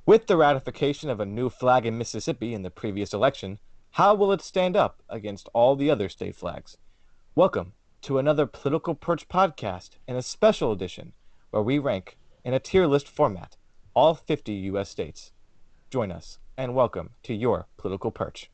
With the ratification of a new flag in Mississippi in the previous election, how will it stand up against all the other state flags? Welcome to another Political Perch podcast in a special edition where we rank in a tier list format all 50 U.S. states. Join us and welcome to your Political Perch.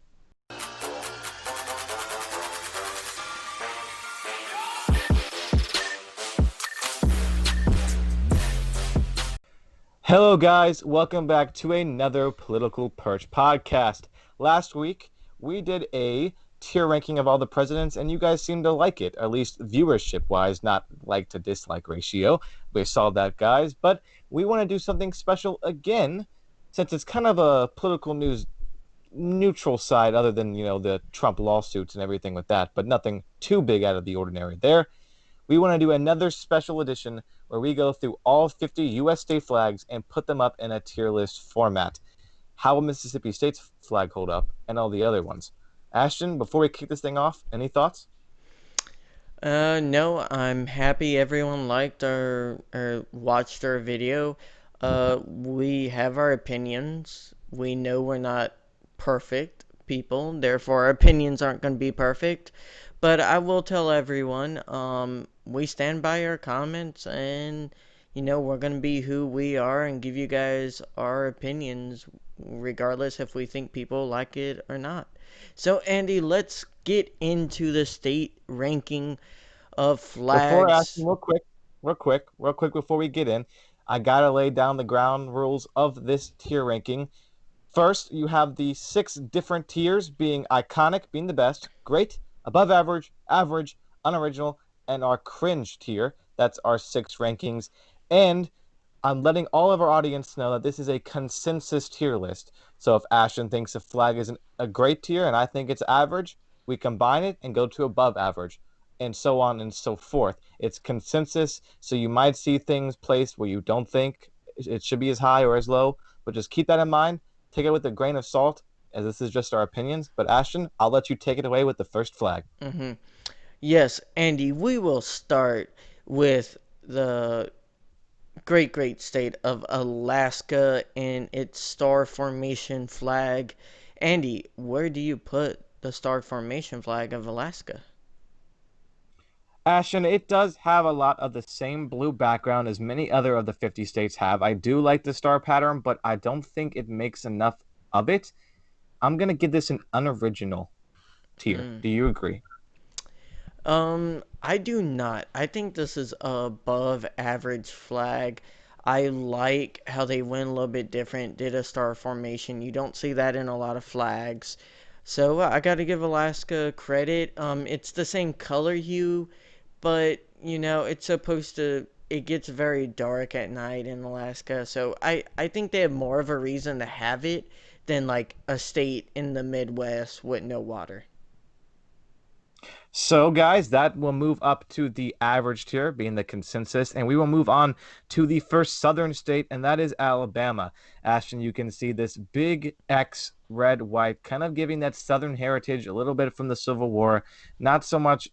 Hello, guys. Welcome back to another Political Perch podcast. Last week, we did a tier ranking of all the presidents, and you guys seemed to like it, at least viewership-wise, not like to dislike ratio. We saw that, guys. But we want to do something special again, since it's kind of a political news neutral side other than, the Trump lawsuits and everything with that, but nothing too big out of the ordinary there. We want to do another special edition where we go through all 50 U.S. state flags and put them up in a tier list format. How will Mississippi State's flag hold up and all the other ones? Ashton, before we kick this thing off, any thoughts? No, I'm happy everyone liked or watched our video. We have our opinions. We know we're not perfect people, therefore our opinions aren't going to be perfect. But I will tell everyone, we stand by our comments and, we're going to be who we are and give you guys our opinions, regardless if we think people like it or not. So, Andy, let's get into the state ranking of Before flags. Ashton, real quick before we get in, I gotta lay down the ground rules of this tier ranking. First, you have the 6 different tiers being iconic, being the best, great, above average, average, unoriginal, and our cringe tier. That's our 6 rankings. And I'm letting all of our audience know that this is a consensus tier list. So if Ashton thinks a flag isn't a great tier and I think it's average, we combine it and go to above average, and so on and so forth. It's consensus, so you might see things placed where you don't think it should be as high or as low, but just keep that in mind. Take it with a grain of salt, as this is just our opinions. But Ashton, I'll let you take it away with the first flag. hmm Yes, Andy, we will start with the great state of Alaska and its star formation flag. Andy, where do you put the star formation flag of Alaska? Ashton, it does have a lot of the same blue background as many other of the 50 states have. I do like the star pattern, but I don't think it makes enough of it. I'm going to give this an unoriginal tier. Mm. Do you agree? I do not. I think this is a above average flag. I like how they went a little bit different, did a star formation. You don't see that in a lot of flags. So I got to give Alaska credit. It's the same color hue, but it's supposed to. It gets very dark at night in Alaska, so I think they have more of a reason to have it than like a state in the Midwest with no water. So, guys, that will move up to the average tier, being the consensus, and we will move on to the first southern state, and that is Alabama. Ashton, you can see this big X, red, white, kind of giving that southern heritage a little bit from the Civil War. Not so much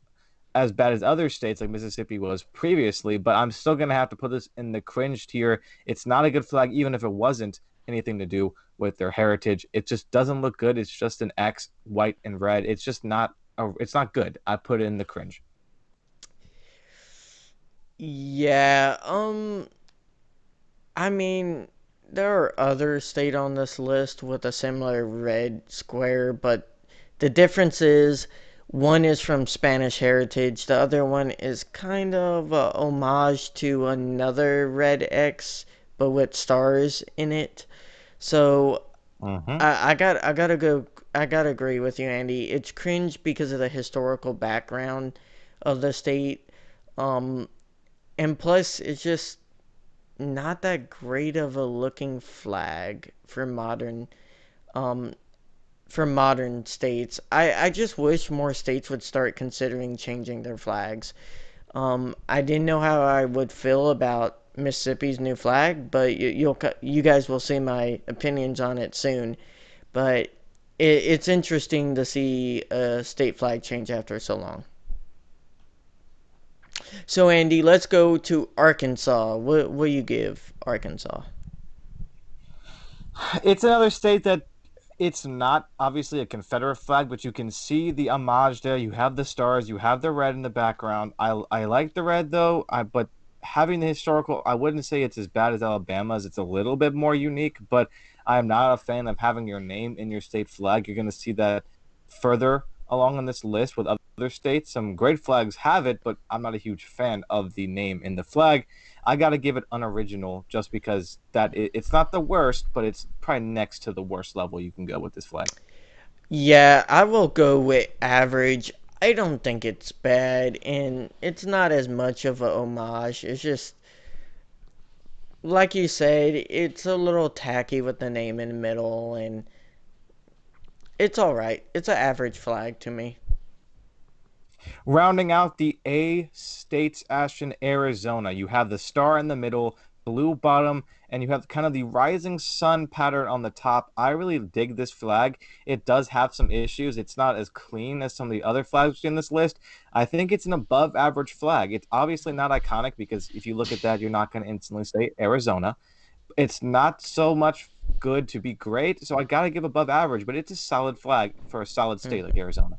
as bad as other states like Mississippi was previously, but I'm still going to have to put this in the cringe tier. It's not a good flag, even if it wasn't anything to do with their heritage. It just doesn't look good. It's just an X, white and red. It's just not. It's not good. I put it in the cringe. Yeah, I mean, there are other state on this list with a similar red square, but the difference is one is from Spanish heritage, the other one is kind of a homage to another red X, but with stars in it. So Mm-hmm. I gotta agree with you, Andy. It's cringe because of the historical background of the state. Um, and plus, it's just not that great of a looking flag um for modern states. I just wish more states would start considering changing their flags. I didn't know how I would feel about Mississippi's new flag, but you guys will see my opinions on it soon. But it's interesting to see a state flag change after so long. So Andy, let's go to Arkansas. What will you give Arkansas? It's another state that it's not obviously a Confederate flag, but you can see the homage there. You have the stars, you have the red in the background. I like the red though. But having the historical, I wouldn't say it's as bad as Alabama's. It's a little bit more unique, but I'm not a fan of having your name in your state flag. You're going to see that further along on this list with other states. Some great flags have it, but I'm not a huge fan of the name in the flag. I got to give it unoriginal just because it's not the worst, but it's probably next to the worst level you can go with this flag. Yeah, I will go with average. I don't think it's bad, and it's not as much of a homage. It's just like you said, it's a little tacky with the name in the middle, and it's all right. It's an average flag to me. Rounding out the A states, Ashton, Arizona, you have the star in the middle, blue bottom, and you have kind of the rising sun pattern on the top. I really dig this flag. It does have some issues. It's not as clean as some of the other flags in this list. I think it's an above average flag. It's obviously not iconic because if you look at that, you're not going to instantly say Arizona. It's not so much good to be great, so I got to give above average, but it's a solid flag for a solid state like Mhm. Arizona.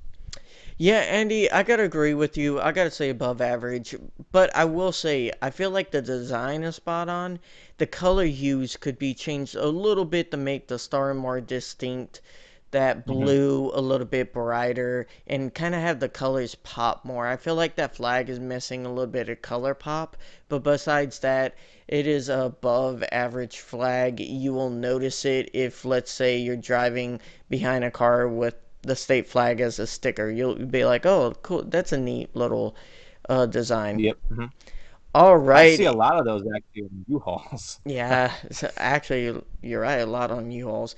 Yeah, Andy, I gotta agree with you. I gotta say above average, but I will say I feel like the design is spot on. The color hues could be changed a little bit to make the star more distinct, that Mhm. blue a little bit brighter, and kind of have the colors pop more. I feel like that flag is missing a little bit of color pop, but besides that, it is a above average flag. You will notice it if, let's say, you're driving behind a car with the state flag as a sticker. You'll be like, "Oh, cool! That's a neat little design." Yep. Mhm. All I see a right, lot of those actually in U-Hauls. yeah. So actually, you're right. A lot on U-Hauls.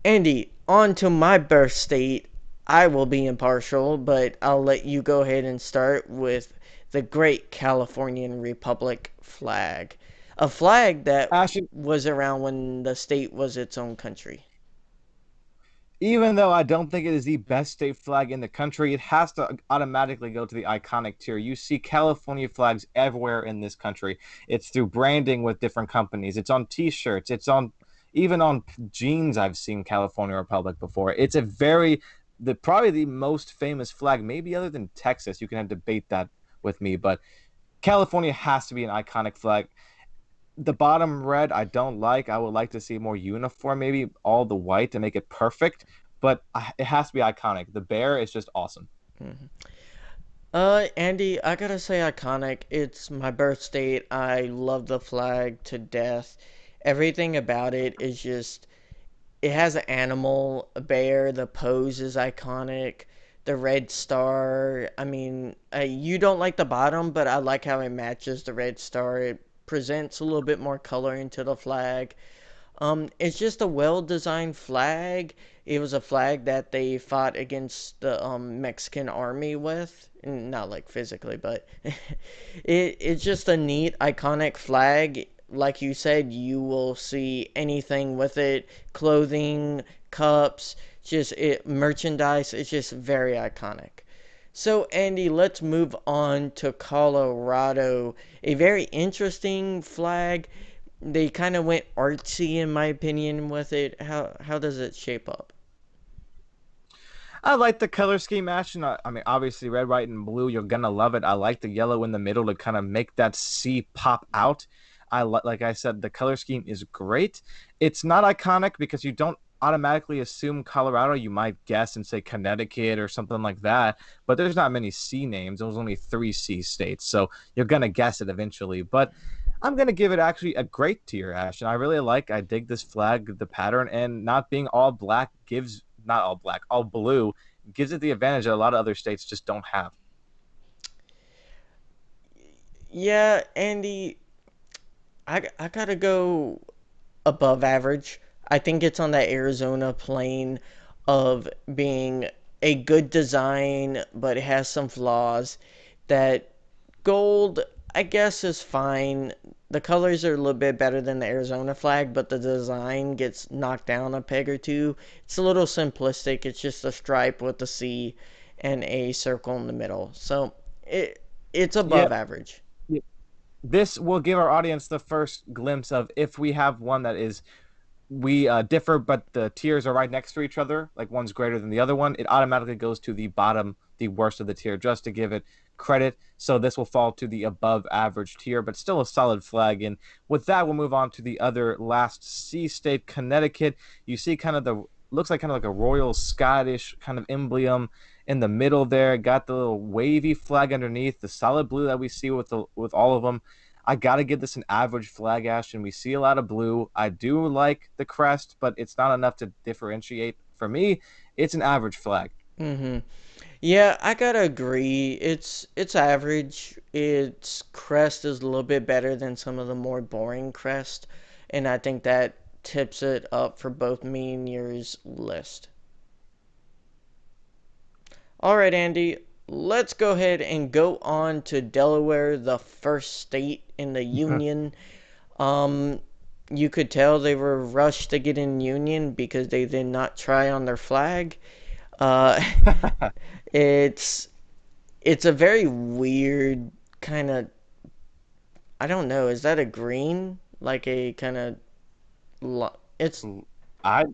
Andy, on to my birth state. I will be impartial, but I'll let you go ahead and start with the Great Californian Republic flag, a flag that Ashton, was around when the state was its own country. even though I don't think it is the best state flag in the country, it has to automatically go to the iconic tier. You see California flags everywhere in this country. It's through branding with different companies. It's on T-shirts. It's on even on jeans. I've seen California Republic before. It's a very the probably the most famous flag, maybe other than Texas. You can have debate that with me, but California has to be an iconic flag. The bottom red I don't like. I would like to see more uniform, maybe all the white to make it perfect. But it has to be iconic. The bear is just awesome. Mhm. Andy, I gotta say iconic. It's my birth state. I love the flag to death. Everything about it is just, it has an animal, a bear. The pose is iconic. The red star. I mean, you don't like the bottom, but I like how it matches the red star. It presents a little bit more color into the flag. It's just a well-designed flag. It was a flag that they fought against the Mexican army with, not like physically, but it's just a neat, iconic flag. Like you said, you will see anything with it, clothing, cups, just it merchandise. It's just very iconic. So, Andy, let's move on to Colorado. A very interesting flag. They kind of went artsy, in my opinion, with it. How does it shape up? I like the color scheme match, and I mean, obviously, red, white, and blue. You're gonna love it. I like the yellow in the middle to kind of make that C pop out. Like I said, the color scheme is great. It's not iconic because you don't automatically assume Colorado. You might guess and say Connecticut or something like that, but there's not many C names. There's only three C states, so you're gonna guess it eventually. But I'm gonna give it actually a great tier, Ash, and I really like. I dig this flag, the pattern, and not being all black gives not all black, all blue gives it the advantage that a lot of other states just don't have. Yeah, Andy, I gotta go above average. I think it's on that Arizona plane of being a good design, but it has some flaws. That gold, I guess, is fine. The colors are a little bit better than the Arizona flag, but the design gets knocked down a peg or two. It's a little simplistic. It's just a stripe with a C and a circle in the middle. So it's Yeah, above average. yeah. This will give our audience the first glimpse of if we have one that is we differ, but the tiers are right next to each other, like one's greater than the other one, it automatically goes to the bottom, the worst of the tier, just to give it credit. So this will fall to the above average tier, but still a solid flag. And with that, we'll move on to the other last C state, Connecticut. You see kind of the looks like kind of like a Royal Scottish kind of emblem in the middle there. Got the little wavy flag underneath, the solid blue that we see with all of them. I got to give this an average flag, Ashton. We see a lot of blue. I do like the crest, but it's not enough to differentiate. For me, it's an average flag. Mm-hmm. Yeah, I gotta agree. It's average. Its crest is a little bit better than some of the more boring crest, and I think that tips it up for both me and yours list. All right, Andy, let's go ahead and go on to Delaware, the first state in the Union. Um, you could tell they were rushed to get in Union because they did not try on their flag. Uh, it's it's a very weird kind of, I don't know, is that a green? Like a kind of it's I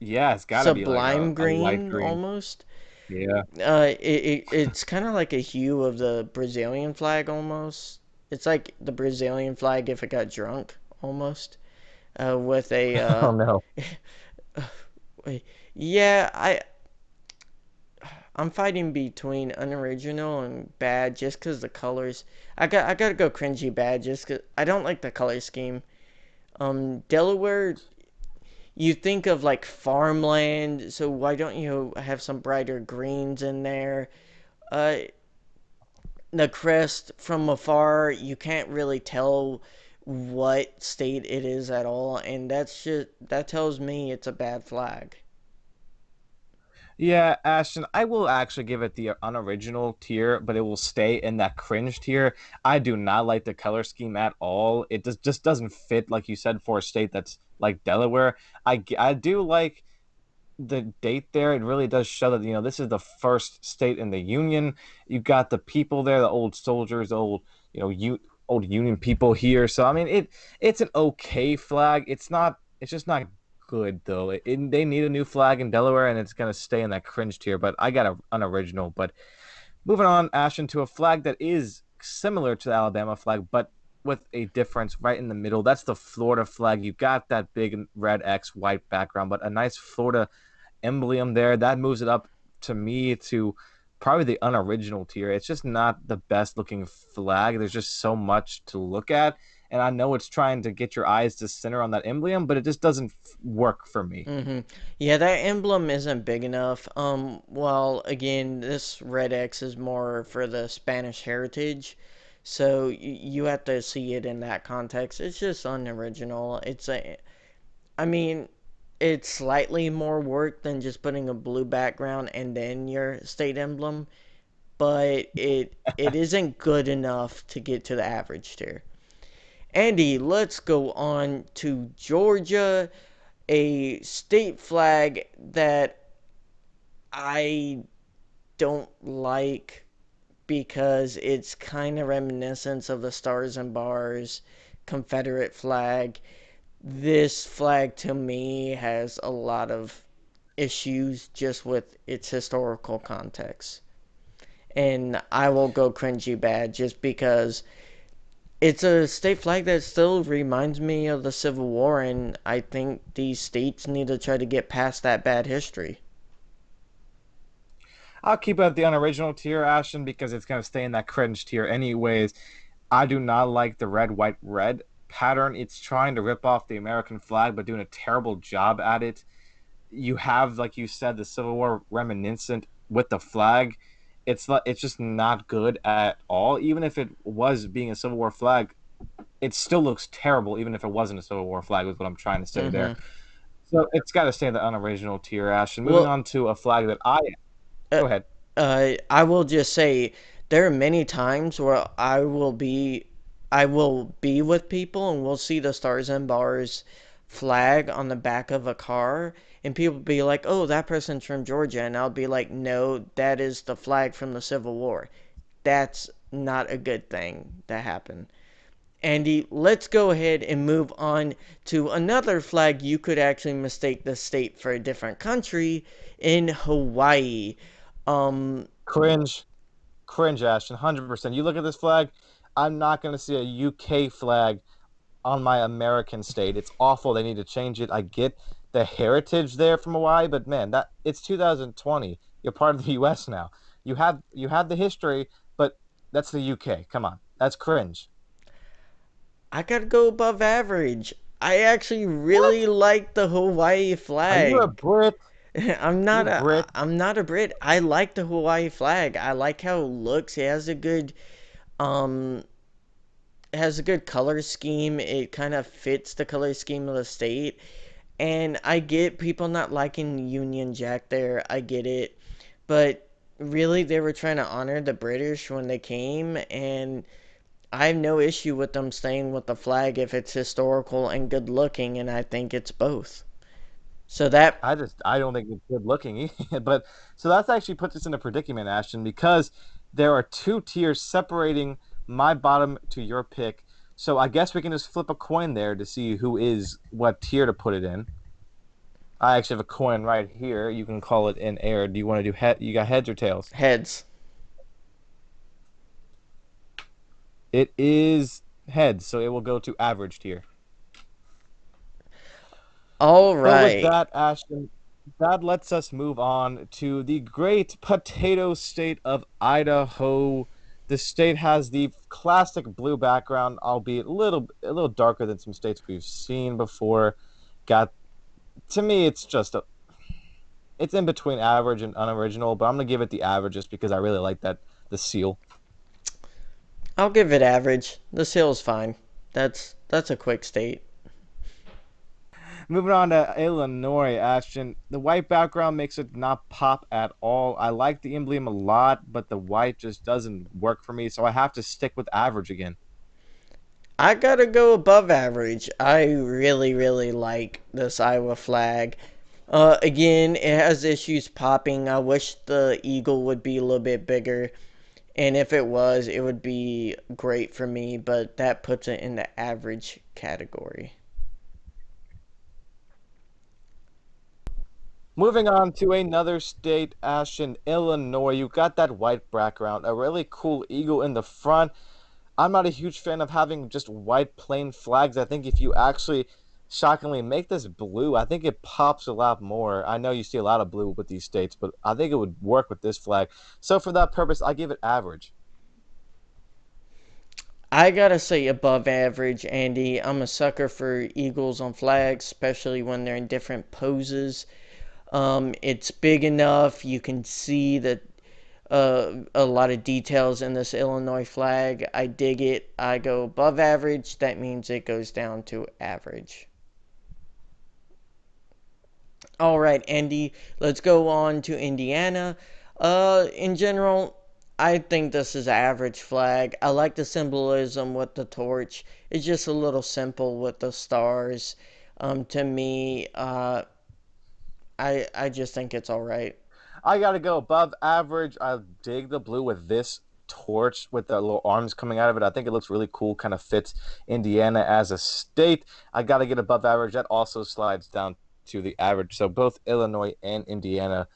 Yeah, it's got to be like sublime a light green green. almost. Yeah. It's kind of like a hue of the Brazilian flag almost. It's like the Brazilian flag if it got drunk almost. With a Oh no. wait, yeah, I'm fighting between unoriginal and bad just 'cause the colors. I gotta go cringy bad just 'cause I don't like the color scheme. Delaware, you think of like farmland, so why don't you have some brighter greens in there? Uh, the crest from afar, you can't really tell what state it is at all, and that tells me it's a bad flag. Yeah, Ashton, I will actually give it the unoriginal tier, but it will stay in that cringe tier. I do not like the color scheme at all. It just doesn't fit, like you said, for a state that's like Delaware. I do like the date there. It really does show that, this is the first state in the Union. You've got the people there, the old soldiers, the old, old Union people here. So I mean, it's an okay flag. It's just not good though. They need a new flag in Delaware, and it's gonna stay in that cringe tier. But I got an original. But moving on, Ashton, to a flag that is similar to the Alabama flag, but with a difference right in the middle. That's the Florida flag. You got that big red X white background, but a nice Florida emblem there. That moves it up to me to probably the unoriginal tier. It's just not the best looking flag. There's just so much to look at. And I know it's trying to get your eyes to center on that emblem, but it just doesn't work for me. Yeah, that emblem isn't big enough. Well, again, this red X is more for the Spanish heritage, so you have to see it in that context. It's just unoriginal. I mean, it's slightly more work than just putting a blue background and then your state emblem, but it isn't good enough to get to the average tier. Andy, let's go on to Georgia, a state flag that I don't like because it's kind of reminiscent of the Stars and Bars Confederate flag. This flag to me has a lot of issues just with its historical context. And I will go cringy bad just because it's a state flag that still reminds me of the Civil War, and I think these states need to try to get past that bad history. I'll keep it at the unoriginal tier, Ashton, because it's going to stay in that cringe tier anyways. I do not like the red, white, red pattern. It's trying to rip off the American flag, but doing a terrible job at it. You have, like you said, the Civil War reminiscent with the flag. It's just not good at all. Even if it was being a Civil War flag, it still looks terrible. Even if it wasn't a Civil War flag, is what I'm trying to say there. Mm-hmm. So it's got to stay in the unoriginal tier, Ash. And moving Well, on to a flag that I uh, go ahead. I will just say there are many times where I will be with people and we'll see the Stars and Bars flag on the back of a car, and people be like, "Oh, that person's from Georgia," and I'll be like, "No, that is the flag from the Civil War." That's not a good thing that happened. Andy, let's go ahead and move on to another flag you could actually mistake the state for a different country in Hawaii. Um, Cringe, cringe, Ashton, 100%. You look at this flag, I'm not going to see a UK flag on my American state. It's awful. They need to change it. I get the heritage there from Hawaii, but man, that it's 2020. You're part of the US now. You have the history, but that's the UK. Come on. That's cringe. I gotta go above average. I actually What? really like the Hawaii Are you a flag. Brit? I'm You not a Brit? I'm not a Brit. I like the Hawaii flag. I like how it looks. Um it has a good color scheme. It kind of fits the color scheme of the state. And I get people not liking Union Jack there. I get it. But really they were trying to honor the British when they came, and I have no issue with them staying with the flag if it's historical and good looking, and I think it's both. So that I don't think it's good looking either. But so that's actually puts us in a predicament, Ashton, because there are two tiers separating my bottom to your pick. So I guess we can just flip a coin there to see who is what tier to put it in. I actually have a coin right here. You can call it in air. Do you want to do head? You got heads or tails? heads. It is heads, so it will go to average tier. All But with right. that, Ashton, that lets us move on to the great potato state of Idaho. The state has the classic blue background, albeit a little darker than some states we've seen before. Got to me, it's in between average and unoriginal, but I'm gonna give it the average just because I really like that the seal. I'll give it average. The sale's fine. That's a quick state. Moving on to Illinois, Ashton. The white background makes it not pop at all. I like the emblem a lot, but the white just doesn't work for me, so I have to stick with average again. I gotta go above average. I really, really like this Iowa flag. Again, it has issues popping. I wish the eagle would be a little bit bigger. And if it was, it would be great for me, but that puts it in the average category. Moving on to another state, Ashton, Illinois. You got that white background, a really cool eagle in the front. I'm not a huge fan of having just white plain flags. I think if you actually shockingly make this blue, I think it pops a lot more. I know you see a lot of blue with these states, but I think it would work with this flag. So for that purpose, I give it average. I gotta say above average, Andy. I'm a sucker for eagles on flags, especially when they're in different poses. It's big enough. You can see that a lot of details in this Illinois flag. I dig it. I go above average. That means it goes down to average. All right, Andy, let's go on to Indiana. In general, I think this is an average flag. I like the symbolism with the torch. It's just a little simple with the stars. To me, I just think it's all right. I gotta go above average. I dig the blue with this torch with the little arms coming out of it. I think it looks really cool, kind of fits Indiana as a state. I gotta get above average. That also slides down to the average. So both Illinois and Indiana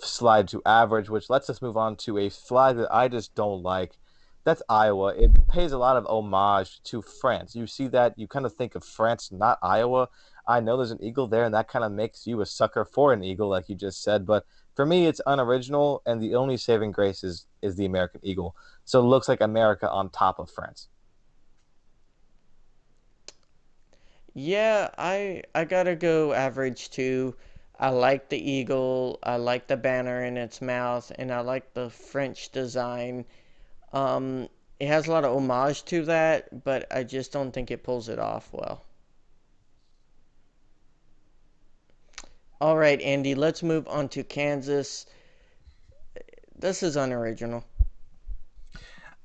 slide to average, which lets us move on to a flag that I just don't like. That's Iowa. It pays a lot of homage to France. You see that, you kind of think of France, not Iowa. I know there's an eagle there, and that kind of makes you a sucker for an eagle, like you just said. But for me, it's unoriginal, and the only saving grace is the American eagle. So it looks like America on top of France. Yeah, I gotta go average too. I like the eagle. I like the banner in its mouth, and I like the French design. Um, it has a lot of homage to that, but I just don't think it pulls it off well. All right, Andy, let's move on to Kansas. This is unoriginal.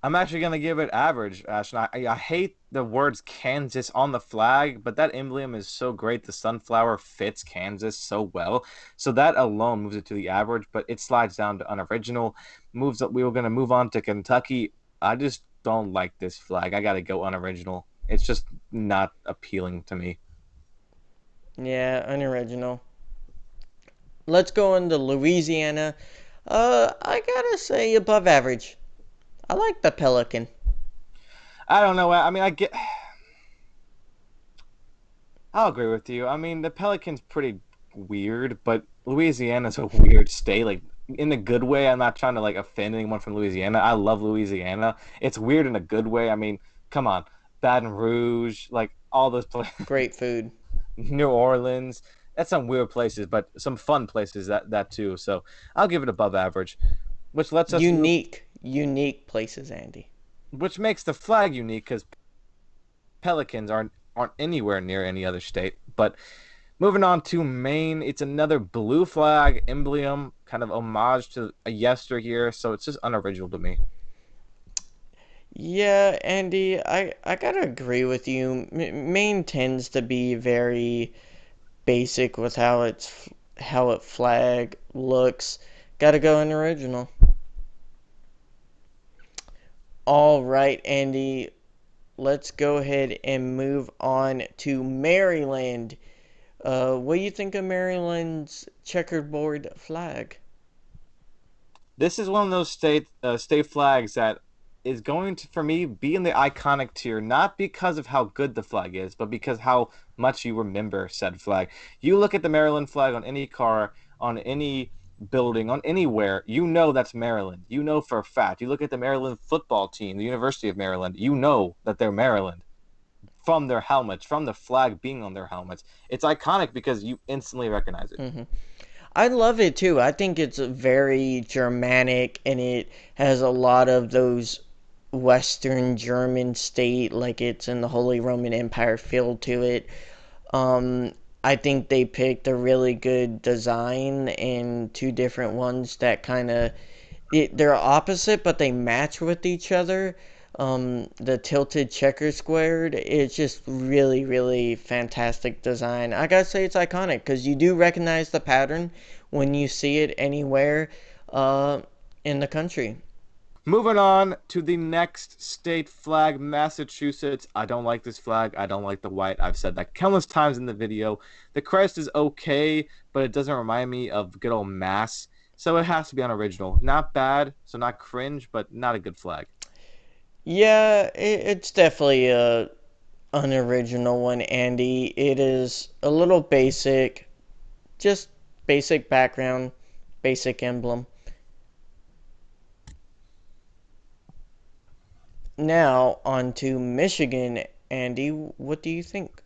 I'm actually gonna give it average, Ash. And I hate the words Kansas on the flag, but that emblem is so great. The sunflower fits Kansas so well, so that alone moves it to the average. But it slides down to unoriginal. Moves up. We were gonna move on to Kentucky. I just don't like this flag. I gotta go unoriginal. It's just not appealing to me. Yeah, unoriginal. Let's go into Louisiana. I gotta say above average. I like the pelican. I don't know. I mean, I'll agree with you. I mean, the Pelicans pretty weird, but Louisiana's a weird state. Like in a good way. I'm not trying to like offend anyone from Louisiana. I love Louisiana. It's weird in a good way. I mean, come on, Baton Rouge, like all those places, Great food. New Orleans. That's some weird places, but some fun places that too. So I'll give it above average, which lets us move, Unique places, Andy. which makes the flag unique because Pelicans aren't anywhere near any other state. But moving on to Maine, it's another blue flag emblem, kind of homage to a yesteryear. So it's just unoriginal to me. Yeah, Andy, I gotta agree with you. Maine tends to be very basic with how it flag looks. Gotta go in original. All right, Andy, let's go ahead and move on to Maryland. What do you think of Maryland's checkerboard flag? This is one of those state flags that is going to, for me, be in the iconic tier, not because of how good the flag is, but because how much you remember said flag. You look at the Maryland flag on any car, on any building, on anywhere, you know that's Maryland. You know for a fact. You look at the Maryland football team, the University of Maryland, you know that they're Maryland from their helmets, from the flag being on their helmets. It's iconic because you instantly recognize it. Hmm. I love it too. I think it's very Germanic and it has a lot of those Western German state, like it's in the Holy Roman Empire feel to it. Um, I think they picked a really good design and two different ones that kind of they're opposite, but they match with each other. The tilted checker squared, it's just really, really fantastic design. I gotta say it's iconic because you do recognize the pattern when you see it anywhere uh, in the country. Moving on to the next state flag, Massachusetts. I don't like this flag. I don't like the white. I've said that countless times in the video. The crest is okay, but it doesn't remind me of good old Mass. So it has to be unoriginal. Not bad, so not cringe, but not a good flag. Yeah, it's definitely a unoriginal one, Andy. It is a little basic, just basic background, basic emblem. Now, on to Michigan, Andy. What do you think?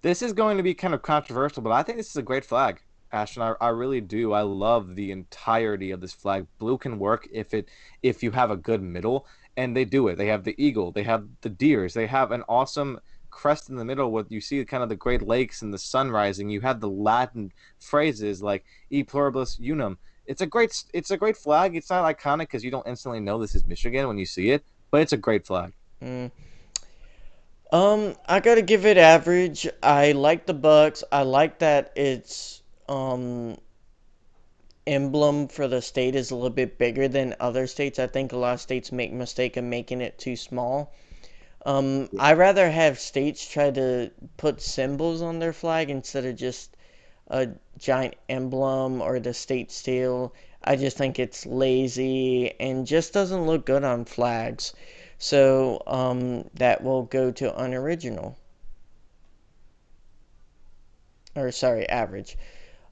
This is going to be kind of controversial, but I think this is a great flag, Ashton. I really do. I love the entirety of this flag. Blue can work if you have a good middle, and they do it. They have the eagle, they have the deers, they have an awesome crest in the middle where you see kind of the Great Lakes and the sun rising. You have the Latin phrases like "E pluribus unum." It's a great flag. It's not iconic because you don't instantly know this is Michigan when you see it, but it's a great flag. Mm. I gotta give it average. I like the Bucks. I like that its emblem for the state is a little bit bigger than other states. I think a lot of states make mistake of making it too small. I rather have states try to put symbols on their flag instead of just a giant emblem or the state seal. I just think it's lazy and just doesn't look good on flags. So that will go to unoriginal. Or sorry, average.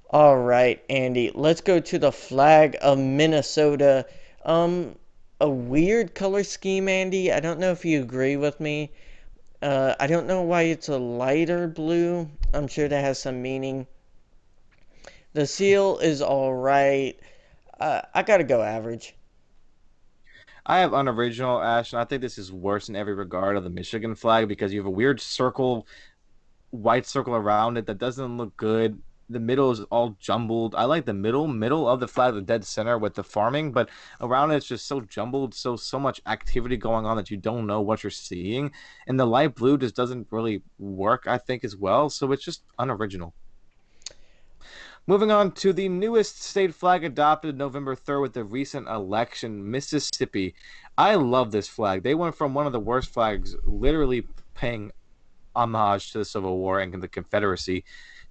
All right, Andy. Let's go to the flag of Minnesota. Um, a weird color scheme, Andy. I don't know if you agree with me. I don't know why it's a lighter blue. I'm sure that has some meaning. The seal is all right. I gotta go average. I have unoriginal, Ash, and I think this is worse in every regard of the Michigan flag because you have a weird circle, white circle around it that doesn't look good. The middle is all jumbled. I like the middle of the flag, the dead center with the farming, but around it's just so jumbled, so much activity going on that you don't know what you're seeing. And the light blue just doesn't really work, I think, as well. So it's just unoriginal. Moving on to the newest state flag adopted November 3rd with the recent election, Mississippi. I love this flag. They went from one of the worst flags, literally paying homage to the Civil War and the Confederacy,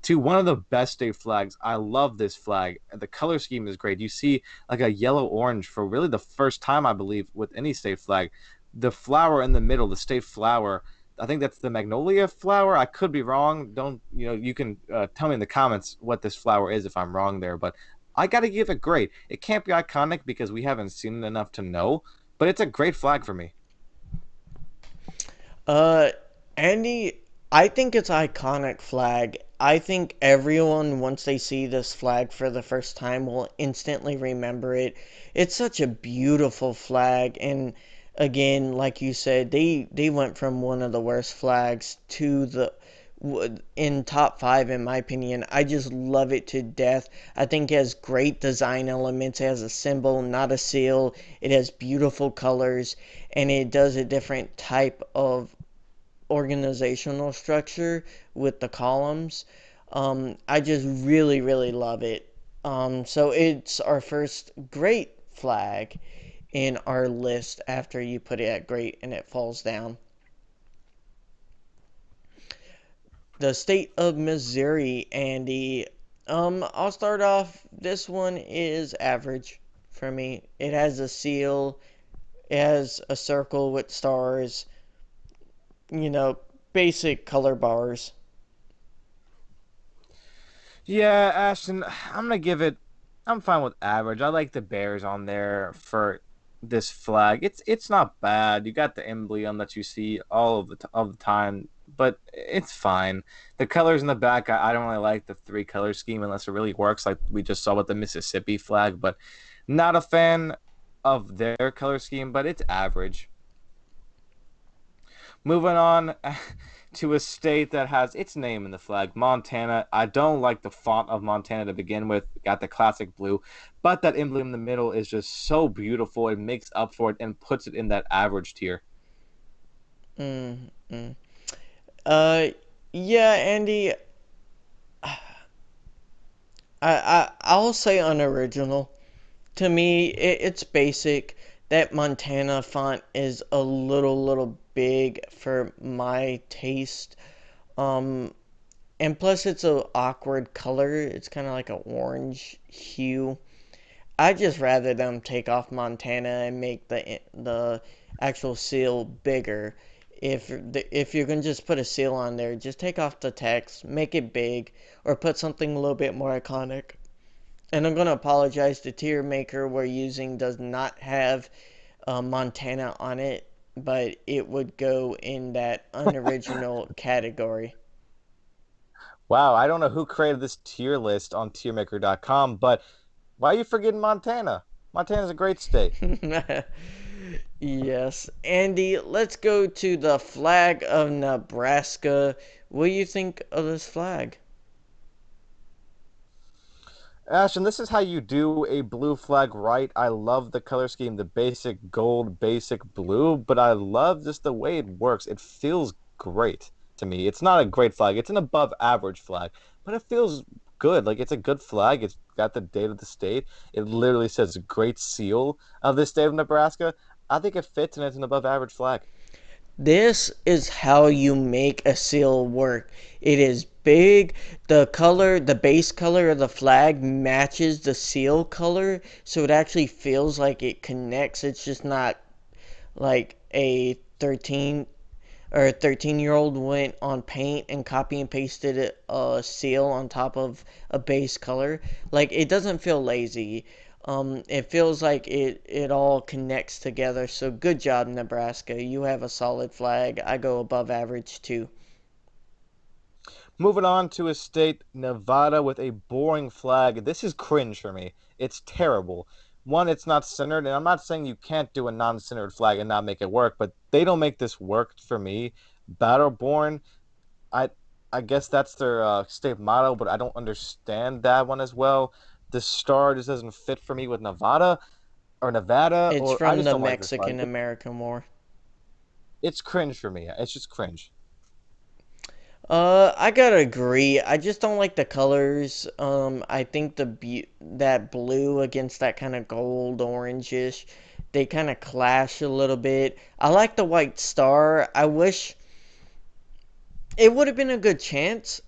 to one of the best state flags. I love this flag. The color scheme is great. You see like a yellow orange for really the first time, I believe, with any state flag. The flower in the middle, the state flower, I think that's the magnolia flower. I could be wrong. Don't you can tell me in the comments what this flower is if I'm wrong there, but I got to give it great. It can't be iconic because we haven't seen it enough to know, but it's a great flag for me. Uh, Andy, I think it's iconic flag. I think everyone, once they see this flag for the first time, will instantly remember it. It's such a beautiful flag, and again, like you said, they went from one of the worst flags to the in top five in my opinion. I just love it to death. I think it has great design elements. It has a symbol, not a seal. It has beautiful colors, and it does a different type of organizational structure with the columns. I just really, really love it. So it's our first great flag in our list after you put it at great and it falls down. The state of Missouri, Andy. I'll start off. This one is average for me. It has a seal, it has a circle with stars, you know, basic color bars. Yeah, Ashton, I'm gonna give it. I'm fine with average. I like the Bears on there for this flag. It's not bad. You got the emblem that you see all of the time, but it's fine. The colors in the back, I don't really like the three color scheme unless it really works, like we just saw with the Mississippi flag. But not a fan of their color scheme, but it's average. Moving on to a state that has its name in the flag, Montana. I don't like the font of Montana to begin with. Got the classic blue, but that emblem in the middle is just so beautiful. It makes up for it and puts it in that average tier. Mm, mm. Uh, yeah, Andy, I'll say unoriginal. To me, it's basic. That Montana font is a little big for my taste. Um, and plus it's a awkward color. It's kind of like an orange hue. I just rather them take off Montana and make the actual seal bigger. If you're gonna just put a seal on there, just take off the text, make it big, or put something a little bit more iconic. And I'm gonna apologize. The tier maker we're using does not have Montana on it, but it would go in that unoriginal category. Wow, I don't know who created this tier list on tiermaker.com, but why are you forgetting Montana? Montana's a great state. Yes. Andy, let's go to the flag of Nebraska. What do you think of this flag? Ashton, this is how you do a blue flag right. I love the color scheme, the basic gold, basic blue, but I love just the way it works. It feels great to me. It's not a great flag, it's an above average flag, but it feels good. Like it's a good flag. It's got the date of the state. It literally says Great Seal of the state of Nebraska. I think it fits and it's an above average flag. This is how you make a seal work. It is big. The color, the base color of the flag matches the seal color, so it actually feels like it connects. It's just not like a 13-year-old went on paint and copy and pasted a seal on top of a base color. Like it doesn't feel lazy. It feels like it all connects together. So good job, Nebraska. You have a solid flag. I go above average too. Moving on to a state, Nevada, with a boring flag. This is cringe for me. It's terrible. One, it's not centered, and I'm not saying you can't do a non-centered flag and not make it work, but they don't make this work for me. Battleborn, I I guess that's their state motto, but I don't understand that one as well. The star just doesn't fit for me with Nevada, It's or I from just the don't like this flag. Mexican American War. It's cringe for me. It's just cringe. I gotta agree. I just don't like the colors. I think that blue against that kind of gold orangish, they kind of clash a little bit. I like the white star. I wish it would have been a good chance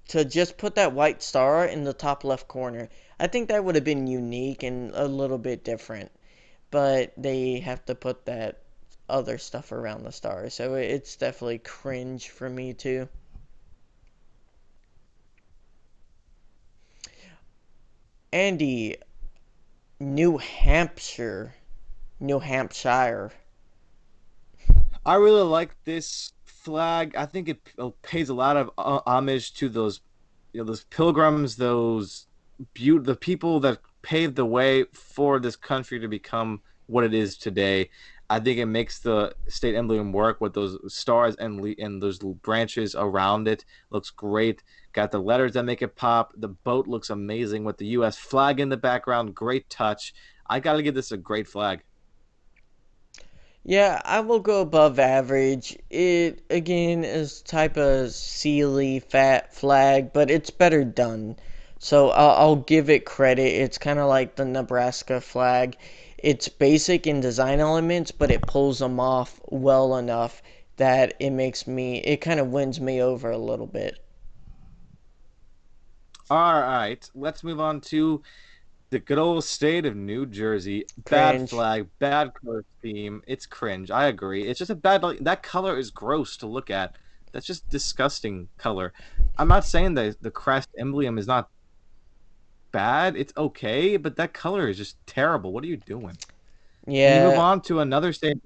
to just put that white star in the top left corner. I think that would have been unique and a little bit different. But they have to put that other stuff around the star, so it's definitely cringe for me too. Andy, New Hampshire, New Hampshire. I really like this flag. I think it pays a lot of homage to those, those pilgrims, the people that paved the way for this country to become what it is today. I think it makes the state emblem work with those stars and those little branches around it. Looks great. Got the letters that make it pop. The boat looks amazing with the U.S. flag in the background. Great touch. I gotta give this a great flag. Yeah, I will go above average. It again is type of sealy fat flag, but it's better done. So I'll give it credit. It's kind of like the Nebraska flag. It's basic in design elements, but it pulls them off well enough that it kind of wins me over a little bit. All right, let's move on to the good old state of New Jersey. Bad Cringe. flag, bad color scheme. It's cringe. I agree. It's just a bad, like, that color is gross to look at. That's just disgusting color. I'm not saying that the crest emblem is not bad. It's okay, but that color is just terrible. What are you doing? And you move Yeah, on to another state.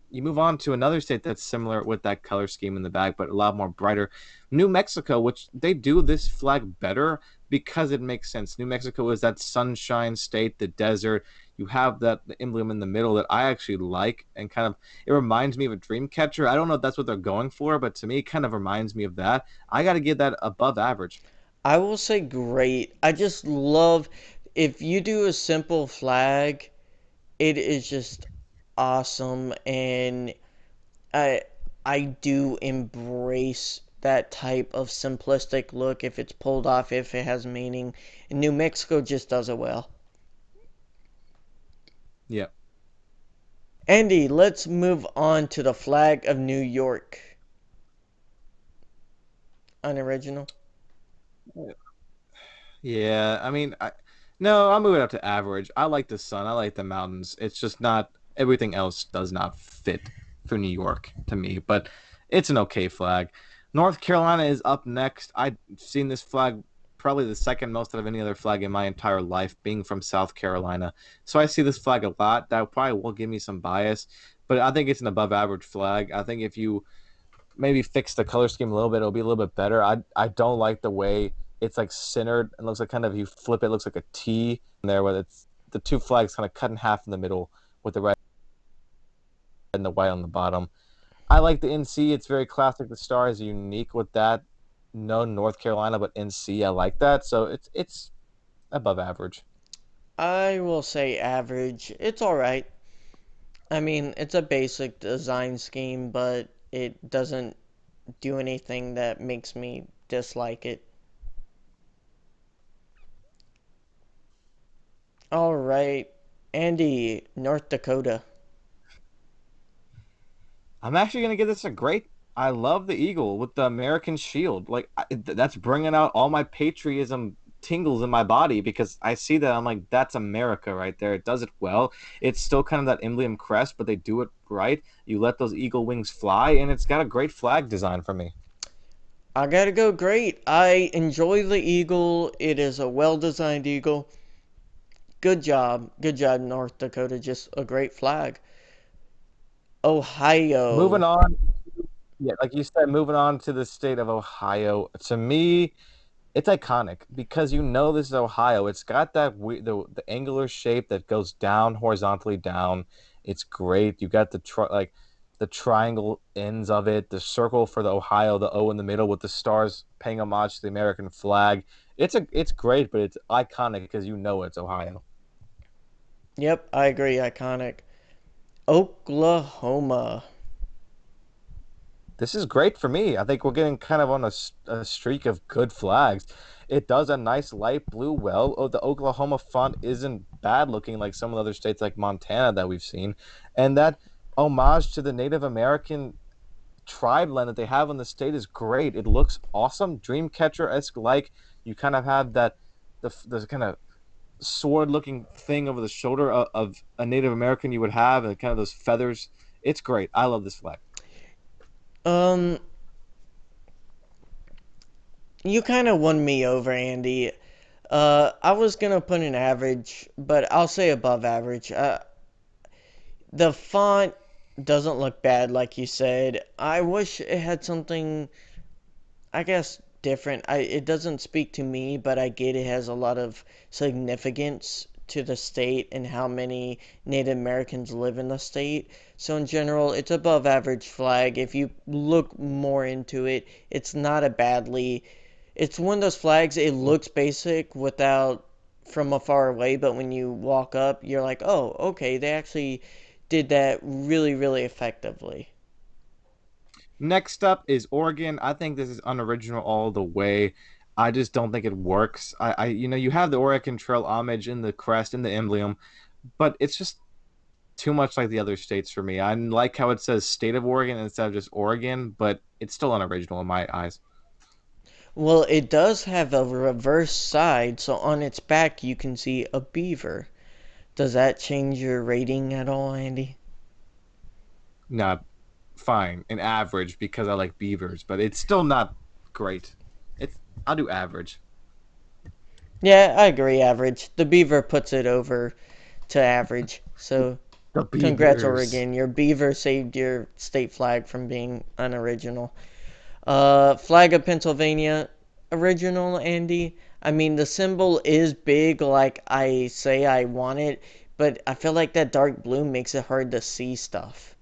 You move on to another state that's similar with that color scheme in the back, but a lot more brighter. New Mexico, which they do this flag better because it makes sense. New Mexico is that sunshine state, the desert. You have that the emblem in the middle that I actually like, and kind of it reminds me of a dream catcher. I don't know if that's what they're going for, but to me, it kind of reminds me of that. I got to give that above average. I will say great. I just love if you do a simple flag, it is just awesome and I I do embrace that type of simplistic look if it's pulled off, if it has meaning. And New Mexico just does it well. Yeah. Andy, let's move on to the flag of New York. Unoriginal. Yeah, I mean, no, I'll move it up to average. I like the sun. I like the mountains. It's just not everything else does not fit for New York to me, but it's an okay flag. North Carolina is up next. I've seen this flag probably the second most out of any other flag in my entire life, being from South Carolina. So I see this flag a lot. That probably will give me some bias, but I think it's an above average flag. I think if you maybe fix the color scheme a little bit, it'll be a little bit better. I don't like the way it's like centered and looks like kind of you flip it, looks like a T in there where it's the two flags kind of cut in half in the middle with the red and the white on the bottom. I like the NC. It's very classic. The star is unique with that. No North Carolina, but NC. I like that. So it's above average. I will say average. It's alright. I mean, it's a basic design scheme, but it doesn't do anything that makes me dislike it. All right, Andy, North Dakota. I'm actually gonna give this a great. I love the eagle with the American shield. Like that's bringing out all my patriotism tingles in my body because I see that I'm like that's America right there. It does it well. It's still kind of that emblem crest, but they do it right. You let those eagle wings fly, and it's got a great flag design for me. I gotta go great. I enjoy the eagle. It is a well designed eagle. Good job. Good job, North Dakota. Just a great flag. Moving Ohio. on, yeah, like you said, moving on to the state of Ohio. To me, it's iconic because you know this is Ohio. It's got the angular shape that goes down horizontally down. It's great. You got the triangle ends of it, the circle for the Ohio, the O in the middle with the stars paying homage to the American flag. It's great, but it's iconic because you know it's Ohio. Yep, I agree. Iconic. Oklahoma. this is great for me. I think we're getting kind of on a streak of good flags. It does a nice light blue well. Oh, the Oklahoma font isn't bad looking like some of the other states like Montana that we've seen. And that homage to the Native American tribe land that they have in the state is great. It looks awesome, Dreamcatcher-esque like. You kind of have that the kind of sword looking thing over the shoulder of a Native American you would have, and kind of those feathers. It's great. I love this flag. Um, you kind of won me over, Andy. I was gonna put an average, but I'll say above average. The font doesn't look bad, like you said. I wish it had something, I guess, different. It doesn't speak to me, but I get it has a lot of significance to the state and how many Native Americans live in the state. So in general, it's above average flag. If you look more into it, it's not a badly. It's one of those flags. It looks basic without from afar away, but when you walk up, you're like, oh, okay, they actually did that really, really effectively. Next up is Oregon. I think this is unoriginal all the way. I just don't think it works. You have the Oregon Trail homage in the crest, in the emblem, but it's just too much like the other states for me. I like how it says state of Oregon instead of just Oregon, but it's still unoriginal in my eyes. Well, it does have a reverse side, so on its back you can see a beaver. Does that change your rating at all, Andy? Not fine, an average because I like beavers, but it's still not great. It's I'll do average. Yeah, I agree, average. The beaver puts it over to average. So, The congrats, beavers. Oregon. Your beaver saved your state flag from being unoriginal. Flag of Pennsylvania, original, Andy. I mean, the symbol is big, like I say I want it, but I feel like that dark blue makes it hard to see stuff.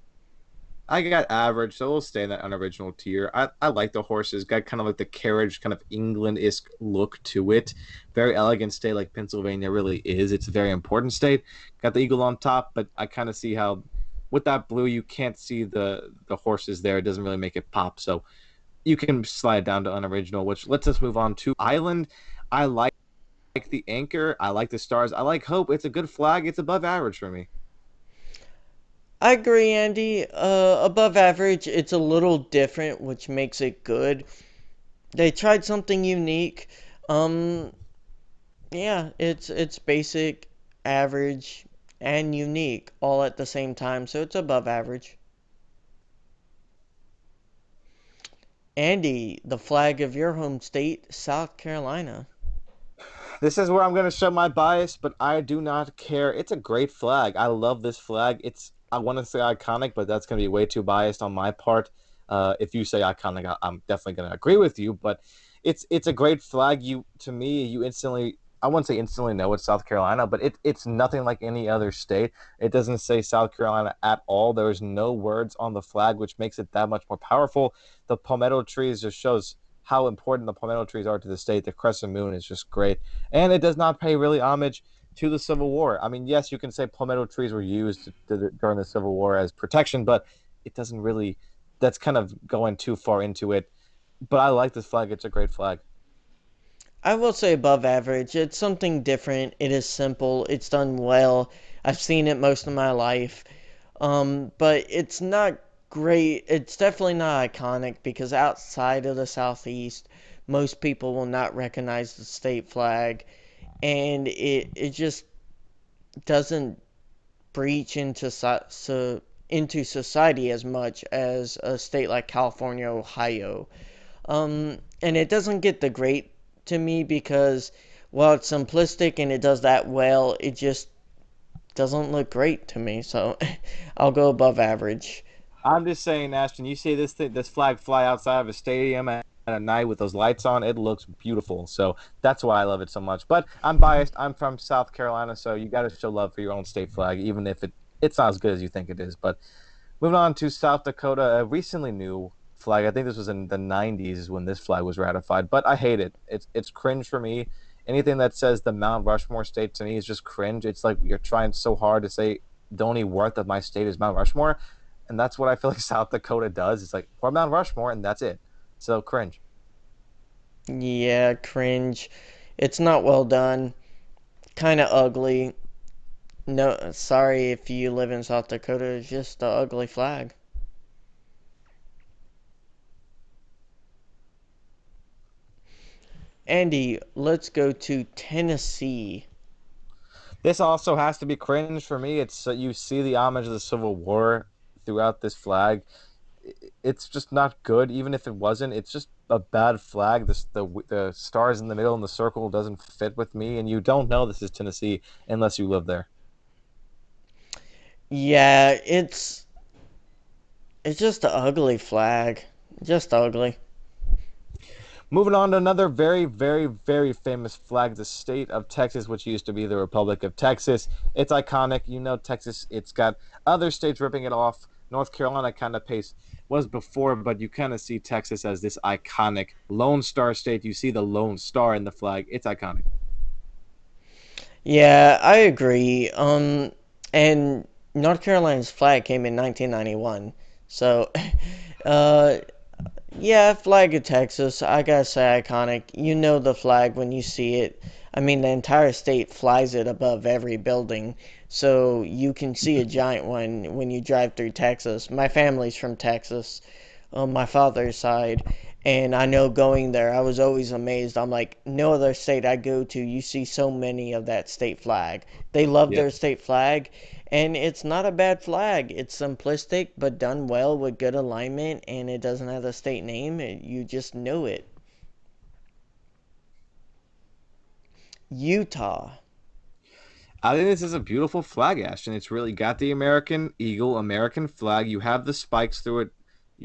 I got average, so we'll stay in that unoriginal tier. I like the horses, got kind of like the carriage, kind of England-esque look to it. Very elegant state like Pennsylvania really is. It's a very important state. Got the eagle on top, but I kind of see how with that blue you can't see the horses there. It doesn't really make it pop. So you can slide down to unoriginal, which lets us move on to island. I like the anchor. I like the stars. I like hope. It's a good flag. It's above average for me. I agree, Andy. Above average, it's a little different, which makes it good. They tried something unique. Um, yeah, it's basic, average, and unique all at the same time, so it's above average. Andy, the flag of your home state, South Carolina. This is where I'm going to show my bias, but I do not care. It's a great flag. I love this flag. I want to say iconic, but that's going to be way too biased on my part. If you say iconic, I'm definitely going to agree with you. But it's a great flag. To me, you instantly. I wouldn't say instantly know it's South Carolina, but it's nothing like any other state. It doesn't say South Carolina at all. There's no words on the flag, which makes it that much more powerful. The palmetto trees just shows how important the palmetto trees are to the state. The crescent moon is just great, and it does not pay really homage to the Civil War. I mean, yes, you can say palmetto trees were used during the Civil War as protection, but it doesn't really. That's kind of going too far into it. But I like this flag. It's a great flag. I will say above average. It's something different. It is simple. It's done well. I've seen it most of my life. But it's not great. It's definitely not iconic because outside of the Southeast, most people will not recognize the state flag, and it just doesn't breach into society as much as a state like California, Ohio. And it doesn't get the great to me because while it's simplistic and it does that well, it just doesn't look great to me. So I'll go above average. I'm just saying, Ashton. You see this flag fly outside of a stadium at a night with those lights on. It looks beautiful. So that's why I love it so much. But I'm biased. I'm from South Carolina, so you got to show love for your own state flag, even if it's not as good as you think it is. But moving on to South Dakota, a recently new flag. I think this was in the 90s when this flag was ratified, but I hate it. It's cringe for me. Anything that says the Mount Rushmore state to me is just cringe. It's like you're trying so hard to say the only worth of my state is Mount Rushmore. and that's what I feel like South Dakota does. It's like for Mount Rushmore, and that's it. So cringe. Yeah, cringe. It's not well done. Kind of ugly. No, sorry if you live in South Dakota. It's just a ugly flag. Andy, let's go to Tennessee. This also has to be cringe for me. It's you see the homage of the Civil War throughout this flag. It's just not good. Even if it wasn't, it's just a bad flag. The stars in the middle and the circle doesn't fit with me, and you don't know this is Tennessee unless you live there. Yeah, it's just an ugly flag. Just ugly. Moving on to another very, very, very famous flag, the state of Texas, which used to be the Republic of Texas. It's iconic. You know, Texas, it's got other states ripping it off. North Carolina kind of pace was before, but you kind of see Texas as this iconic Lone Star state. You see the Lone Star in the flag. It's iconic. Yeah, I agree. And North Carolina's flag came in 1991. So, uh, yeah, flag of Texas. I gotta say, iconic. You know the flag when you see it. I mean, the entire state flies it above every building, so you can see a giant one when you drive through Texas. My family's from Texas, on my father's side, and I know going there, I was always amazed. I'm like, no other state I go to, you see so many of that state flag. They love Yeah. their state flag, and it's not a bad flag. It's simplistic, but done well with good alignment, and it doesn't have the state name. You just know it. Utah. I think this is a beautiful flag, Ashton. It's really got the American eagle, American flag. You have the spikes through it.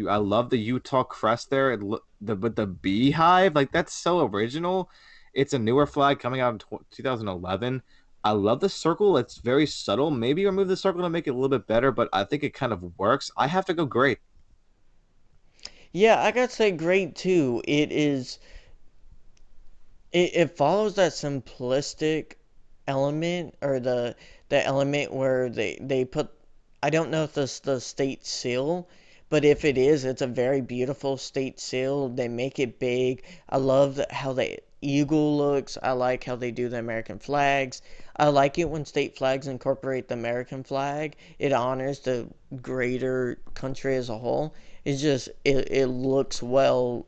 I love the Utah crest there. With the beehive, like that's so original. It's a newer flag coming out in 2011. I love the circle. It's very subtle. Maybe remove the circle to make it a little bit better, but I think it kind of works. I have to go great. Yeah, I gotta say, great too. It follows that simplistic element or the element where they put, I don't know if this the state seal, but if it is, it's a very beautiful state seal. They make it big. I love how the eagle looks. I like how they do the American flags. I like it when state flags incorporate the American flag. It honors the greater country as a whole. It looks well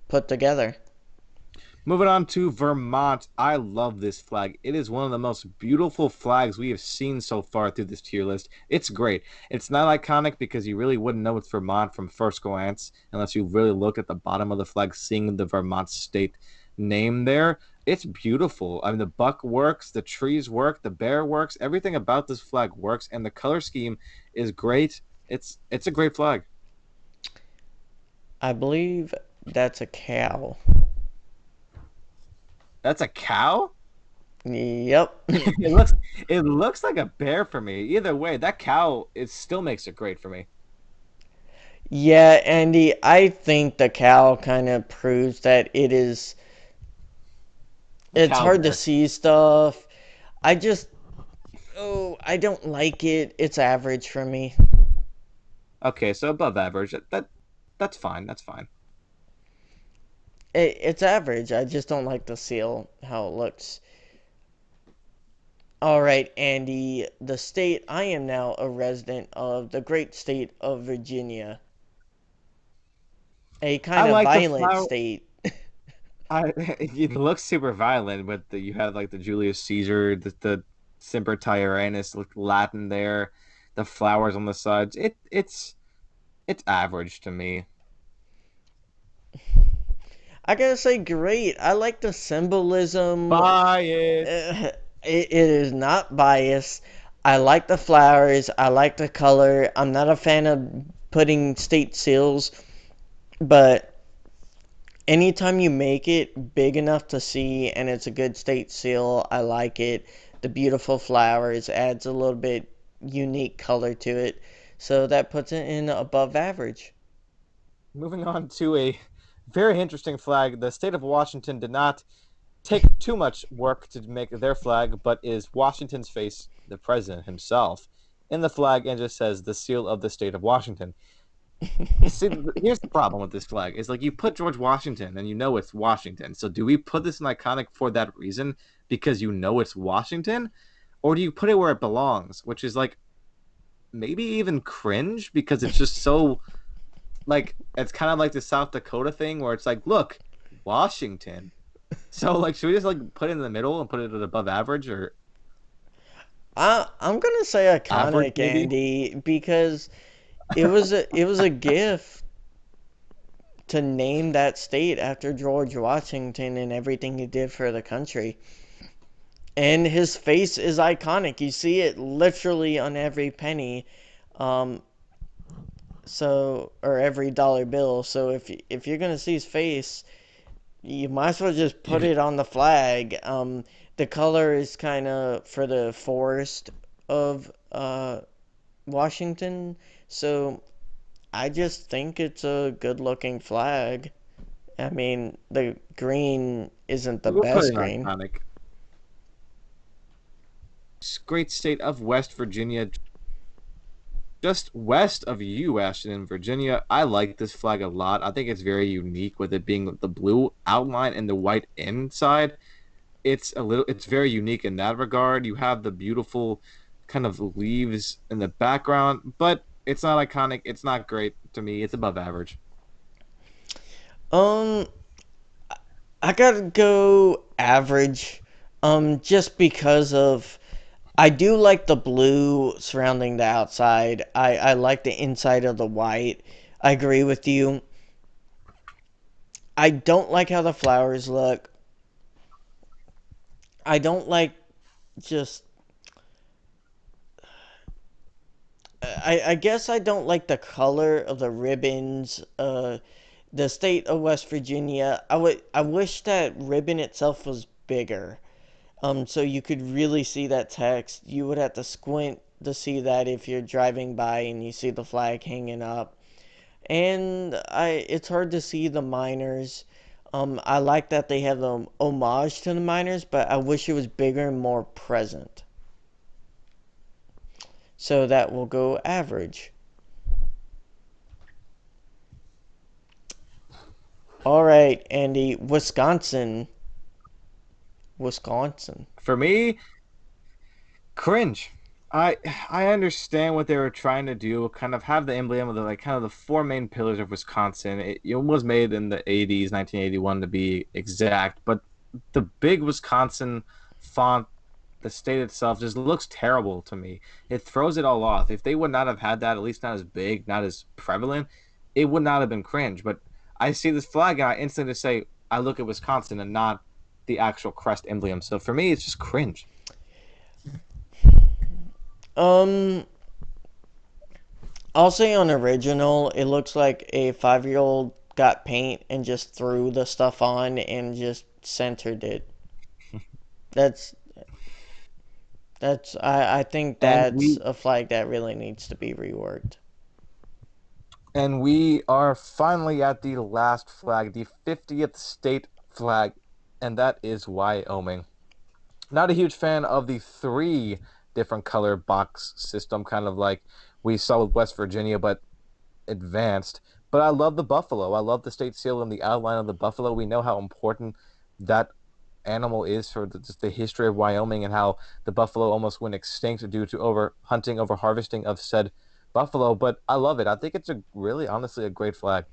put together. Moving on to Vermont. I love this flag. It is one of the most beautiful flags we have seen so far through this tier list. It's great. It's not iconic because you really wouldn't know it's Vermont from first glance unless you really look at the bottom of the flag, seeing the Vermont state name there. It's beautiful. I mean, the buck works, the trees work, the bear works. Everything about this flag works, and the color scheme is great. It's a great flag. I believe that's a cow. That's a cow? Yep. It looks it looks like a bear for me. Either way, that cow it still makes it great for me. Yeah, Andy, I think the cow kind of proves that A it's cow hard to bear. see stuff. I just I don't like it. It's average for me. Okay, so above average. That's fine. That's fine. It's average. I just don't like the seal how it looks. All right, Andy, the state I am now a resident of, the great state of Virginia, a I kind of like the violent flower. state. It looks super violent, but you have like the Julius Caesar, the Semper Tyrannis, look Latin there, the flowers on the sides. It's average to me. I gotta say, great. I like the symbolism. Bias. It is not biased. I like the flowers. I like the color. I'm not a fan of putting state seals, but anytime you make it big enough to see and it's a good state seal, I like it. The beautiful flowers adds a little bit unique color to it. So that puts it in above average. Moving on to a very interesting flag. The state of Washington did not take too much work to make their flag, but is Washington's face, the president himself. in the flag and just says the seal of the state of Washington. See, here's the problem with this flag. Is like you put George Washington and you know it's Washington. So do we put this in iconic for that reason because you know it's Washington? Or do you put it where it belongs, which is like maybe even cringe because it's just so like it's kind of like the South Dakota thing where it's like, look, Washington. So like should we just like put it in the middle and put it at above average or I'm gonna say average iconic, maybe? Andy, because it was a gift to name that state after George Washington and everything he did for the country. And his face is iconic. You see it literally on every penny, um, or every dollar bill. So if you're gonna see his face, you might as well just put it on the flag. The color is kind of for the forest of Washington, so I just think it's a good looking flag. I mean, the green isn't the We'll put it best in green. iconic. Great state of West Virginia, just west of you, Ashton, in Virginia. I like this flag a lot. I think it's very unique with it being the blue outline and the white inside. It's very unique in that regard. You have the beautiful kind of leaves in the background, but it's not iconic. It's not great to me. It's above average. Um, I gotta go average. Just because of I do like the blue surrounding the outside. I like the inside of the white. I agree with you. I don't like how the flowers look. I don't like just I guess I don't like the color of the ribbons. The state of West Virginia. I wish that ribbon itself was bigger. So you could really see that text. You would have to squint to see that if you're driving by and you see the flag hanging up. And it's hard to see the miners. I like that they have the homage to the miners, but I wish it was bigger and more present. So that will go average. All right, Andy, Wisconsin. Wisconsin. For me, cringe. I I understand what they were trying to do, kind of have the emblem of the like kind of the four main pillars of Wisconsin. It was made in the 80s, 1981 to be exact, but the big Wisconsin font, the state itself just looks terrible to me. It throws it all off. If they would not have had that, at least not as big, not as prevalent, it would not have been cringe. But I see this flag and I instantly just say, I look at Wisconsin and not the actual crest emblem. So for me, it's just cringe. Um, I'll say on original, it looks like a 5-year-old got paint and just threw the stuff on and just centered it. That's I think And that's we a flag that really needs to be reworked. And we are finally at the last flag, the 50th state flag, and that is Wyoming. Not a huge fan of the three different color box system, kind of like we saw with West Virginia, but advanced. But I love the buffalo. I love the state seal and the outline of the buffalo. We know how important that animal is for just the history of Wyoming and how the buffalo almost went extinct due to over hunting, over harvesting of said buffalo. But I love it. I think it's a really, honestly, a great flag.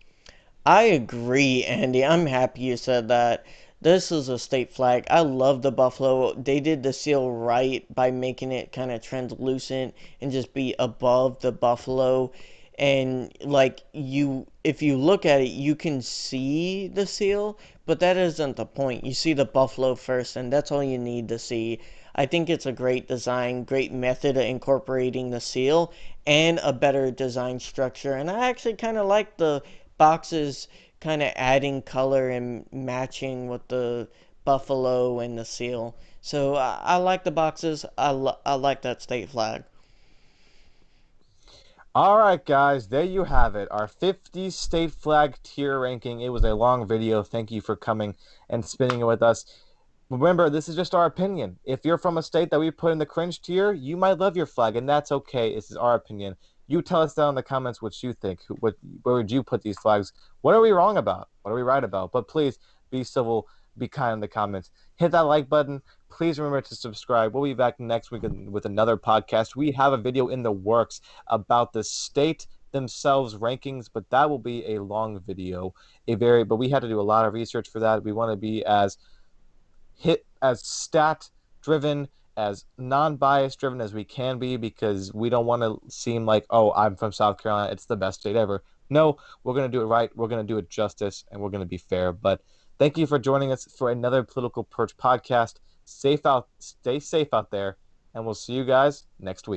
I agree, Andy. I'm happy you said that. This is a state flag. I love the buffalo. They did the seal right by making it kind of translucent and just be above the buffalo. And like if you look at it, you can see the seal, but that isn't the point. You see the buffalo first, and that's all you need to see. I think it's a great design, great method of incorporating the seal, and a better design structure. And I actually kind of like the boxes kind of adding color and matching with the buffalo and the seal. So I like the boxes. I like that state flag. All right, guys, there you have it. Our 50 state flag tier ranking. It was a long video. Thank you for coming and spinning it with us. Remember, this is just our opinion. If you're from a state that we put in the cringe tier, you might love your flag, and that's okay. This is our opinion. You tell us down in the comments what you think. Where would you put these flags? What are we wrong about? What are we right about? But please be civil, be kind in the comments. Hit that like button. Please remember to subscribe. We'll be back next week with another podcast. We have a video in the works about the state themselves rankings, but that will be a long video. But we had to do a lot of research for that. We want to be as stat driven, as non-bias driven as we can be, because we don't want to seem like, oh, I'm from South Carolina, it's the best state ever. No, we're going to do it right, we're going to do it justice, and we're going to be fair. But thank you for joining us for another Political Perch podcast. Stay safe out there, and we'll see you guys next week.